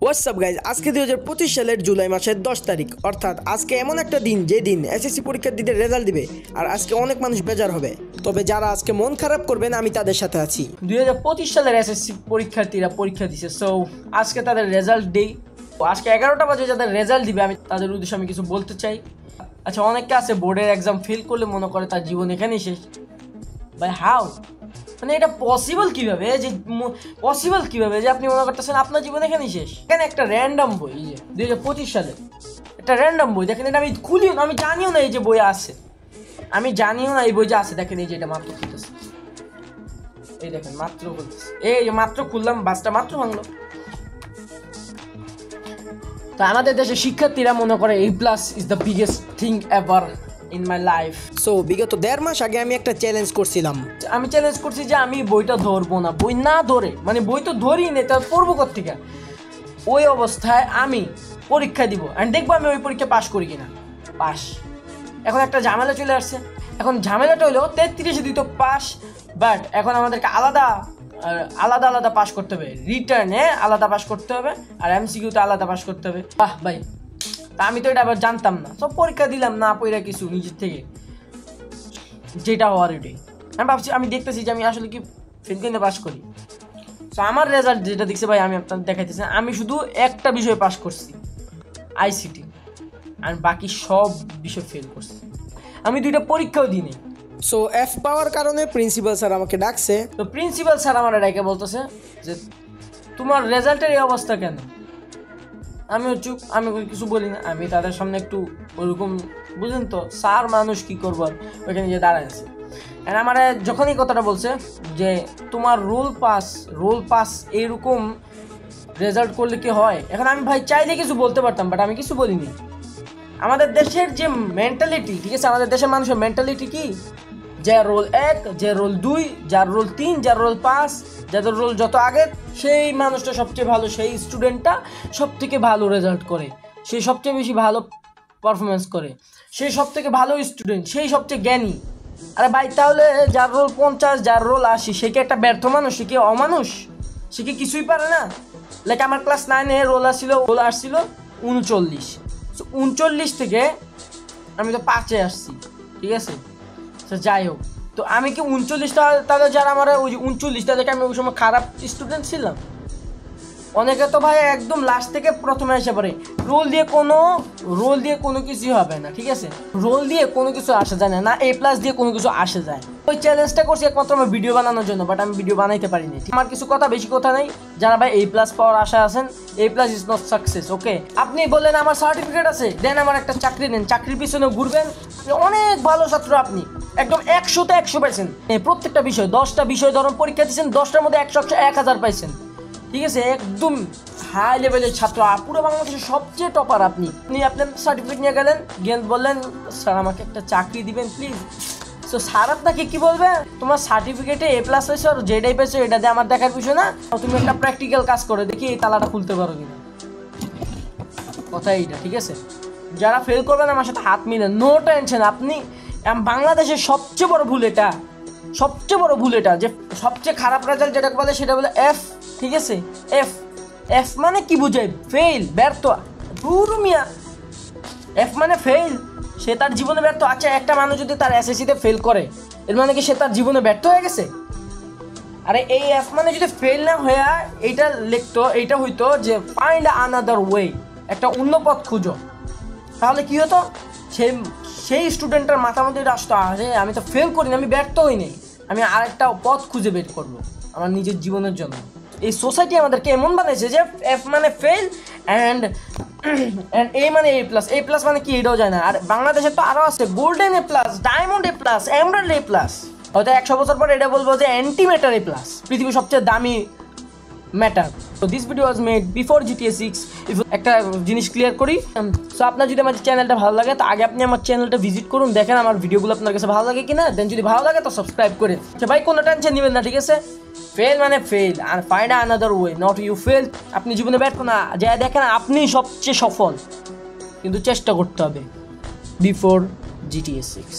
WhatsApp guys, আজকে 2025 সালের জুলাই মাসের 10 তারিখ, অর্থাৎ আজকে এমন একটা দিন যে দিন এসএসসি পরীক্ষার্থীদের রেজাল্ট দিবে। আর আজকে অনেক মানুষ বেজার হবে, তবে যারা আজকে মন খারাপ করবেন আমি তাদের সাথে আছি। 2025 সালের এসএসসি পরীক্ষার্থীরা পরীক্ষা দিছে, সো আজকে তাদের রেজাল্ট ডে। আজকে 11টা বাজে যাদের রেজাল্ট দিবে আমি তাদের উদ্দেশ্যে আমি কিছু বলতে চাই। আচ্ছা, অনেকে আছে বোর্ডের এক্সাম ফেল করলে মনে করে তার জীবন এখানেই শেষ। বাই হাউ, মানে এটা পসিবল কিভাবে যে আপনি মনে করতেছেন আপনার জীবন এখানেই শেষ? এখানে একটা র্যান্ডম বই, এই যে 2025 সালে একটা র্যান্ডম বই, দেখেন এটা আমি খুলিও না, আমি জানিও না এই যে বই আছে, আমি জানিও না এই বই যে আছে। দেখেন এই যে এটা মাত্র খুলতেছে, এই দেখেন মাত্র খুলতেছে, এই যে মাত্র খুললাম, বাসটা মাত্র ভাঙলো। তো আমাদের দেশে শিক্ষার্থীরা মনে করে A+ is the biggest thing ever in my life. So বিগত 1.5 মাস আগে আমি একটা চ্যালেঞ্জ করছিলাম। আমি চ্যালেঞ্জ করছি যে আমি বইটা ধরবো না, বই না ধরে, মানে বই তো ধরি নে, তার পড়বো কোত্থেকে? ওই অবস্থায় আমি পরীক্ষা দিব অ্যান্ড দেখবো আমি ওই পরীক্ষা পাশ করি কিনা। পাস। এখন একটা ঝামেলা চলে আসছে। এখন ঝামেলাটা হলো 33 দিত পাস, বাট এখন আমাদেরকে আলাদা আলাদা পাস করতে হবে, রিটার্নে আলাদা পাস করতে হবে আর MCQতে আলাদা পাস করতে হবে। বাহ ভাই, তা আমি তো এটা আবার জানতাম না, সব পরীক্ষা দিলাম না পড়া কিছু নিজের থেকে, যেটা হওয়ার এটাই। আমি ভাবছি, আমি দেখতেছি যে আমি আসলে কি ফেল করে পাস করি। সো আমার রেজাল্ট যেটা দেখছে ভাই, আমি আপনাদের দেখাইতেছি, আমি শুধু একটা বিষয়ে পাস করছি, ICT, আর বাকি সব বিষয় ফেল করছি। আমি 2টা পরীক্ষাও দিই নাই। সো F পাওয়ার কারণে প্রিন্সিপাল স্যার আমাকে ডাকছে। তো প্রিন্সিপাল স্যার আমার ডাকে বলতেছে যে তোমার রেজাল্টের এই অবস্থা কেন? আমিও চুপ, আমি কিছু বলি না। আমি তাদের সামনে একটু ওরকম, বুঝলেন তো, স্যার মানুষ কি করবো, ওইখানে যে দাঁড়াইছে। আর আমার যখনই কথাটা বলছে যে তোমার রোল পাস এইরকম রেজাল্ট করলে কি হয়, এখন আমি ভাই চাইলে কিছু বলতে পারতাম, বাট আমি কিছু বলিনি। আমাদের দেশের যে মেন্টালিটি, ঠিক আছে, আমাদের দেশের মানুষের মেন্টালিটি কি, যে রোল 1, যে রোল 2, যার রোল 3, যার রোল 5, যাদের রোল যত আগে, সেই মানুষটা সবচেয়ে ভালো, সেই স্টুডেন্টটা সব থেকে ভালো রেজাল্ট করে, সেই সবচেয়ে বেশি ভালো পারফরমেন্স করে, সেই সব থেকে ভালো স্টুডেন্ট, সেই সবচেয়ে জ্ঞানী। আরে ভাই, তাহলে যার রোল 50, যার রোল 80, সে কি একটা ব্যর্থ মানুষ? সে কি অমানুষ? সে কি কিছুই পারে না? লাইক আমার ক্লাস 9-এ রোল আসছিল 39। 39 থেকে আমি তো 5-এ আসছি, ঠিক আছে। তো যাই হোক, তো আমি কি 39টা, তাহলে যারা আমার ওই 39টা থেকে আমি ওই সময় খারাপ স্টুডেন্ট ছিলাম? অনেকে তো ভাই একদম লাস্ট থেকে প্রথমে এসে পড়ে। রোল দিয়ে কোনো কিছুই হবে না, ঠিক আছে। রোল দিয়ে কোনো কিছু আসা যায় না, A+ দিয়ে কোনো কিছু আসে যায়। ওই চ্যালেঞ্জটা করছি একমাত্র আমার ভিডিও বানানোর জন্য, বাট আমি ভিডিও বানাইতে পারিনি। আমার কিছু কথা, বেশি কথা নেই। যারা ভাই A+ পাওয়ার আশা আছেন, A+ ইজ নট সাকসেস, ওকে। আপনি বললেন আমার সার্টিফিকেট আছে, দেন আমার একটা চাকরি নেন, চাকরির পিছনে ঘুরবেন, অনেক ভালো ছাত্র আপনি, একদম 100-তে 100 প্রত্যেকটা বিষয়, 10টা বিষয় ধরুন পরীক্ষা দিচ্ছেন, 10টার মধ্যে 100-1000 পাইছেন, ঠিক আছে, একদম হাই লেভেলের ছাত্র, পুরো বাংলাদেশের সবচেয়ে টপার আপনি আপনার সার্টিফিকেট নিয়ে গেলেন, বললেন স্যার আমাকে একটা চাকরি দিবেন প্লিজ। সো স্যার আপনাকে কি বলবে, তোমার সার্টিফিকেটে A+ হয়েছে আর যেটাই পেয়েছো এটা দিয়ে আমার দেখার বিষয় না, তুমি একটা প্র্যাকটিক্যাল কাজ করে দেখি এই তালাটা খুলতে পারো কিনা। কথা এইটা, ঠিক আছে। যারা ফেল করবেন আমার সাথে হাত মিলে, নো টেনশন। আপনি বাংলাদেশের সবচেয়ে বড় ভুল এটা, যে সবচেয়ে খারাপ রেজাল্ট যেটা বলে সেটা বলে F, ঠিক আছে। F মানে কি বুঝায়? ফেল, ব্যর্থ। পুরো মিয়া, F মানে ফেল, সে তার জীবনে ব্যর্থ। আচ্ছা, একটা মানুষ যদি তার SSC-তে ফেল করে, এর মানে কি সে তার জীবনে ব্যর্থ হয়ে গেছে? আরে এই F মানে যদি ফেল না হয়ে এইটা লিখতো, এইটা হইতো যে ফাইন্ড আনাদার ওয়ে, একটা অন্য পথ খুঁজো, তাহলে কি হতো? সেই স্টুডেন্টের মাথার মধ্যে আসতো, আরে আমি তো ফেল করিনি, আমি ব্যর্থ হইনি, আমি আরেকটা পথ খুঁজে বের করবো আমার নিজের জীবনের জন্য। এই সোসাইটি আমাদেরকে এমন বানাইছে যে F মানে ফেল অ্যান্ড A মানে A+। A+ মানে কি এটাও যায় না। আর বাংলাদেশে তো আরও আছে golden A+, diamond A+, emerald A+। হয়তো 100 বছর পর এটা বলবো যে অ্যান্টিম্যাটার A+, পৃথিবীর সবচেয়ে দামি ম্যাটার। তো this video was made before GTA 6। একটা জিনিস ক্লিয়ার করি, সো আপনার যদি আমার চ্যানেলটা ভালো লাগে তো আগে আপনি আমার চ্যানেলটা ভিজিট করুন, দেখেন আমার ভিডিওগুলো আপনার কাছে ভালো লাগে কিনা, দেন যদি ভালো লাগে তো সাবস্ক্রাইব করেন। আচ্ছা ভাই, কোনো টেনশন নেবেন না, ঠিক আছে। ফেল মানে ফেল, আর find another way, not you fail. আপনি জীবনে ব্যর্থ না, যা দেখেন আপনি সবচেয়ে সফল, কিন্তু চেষ্টা করতে হবে। Before GTA 6।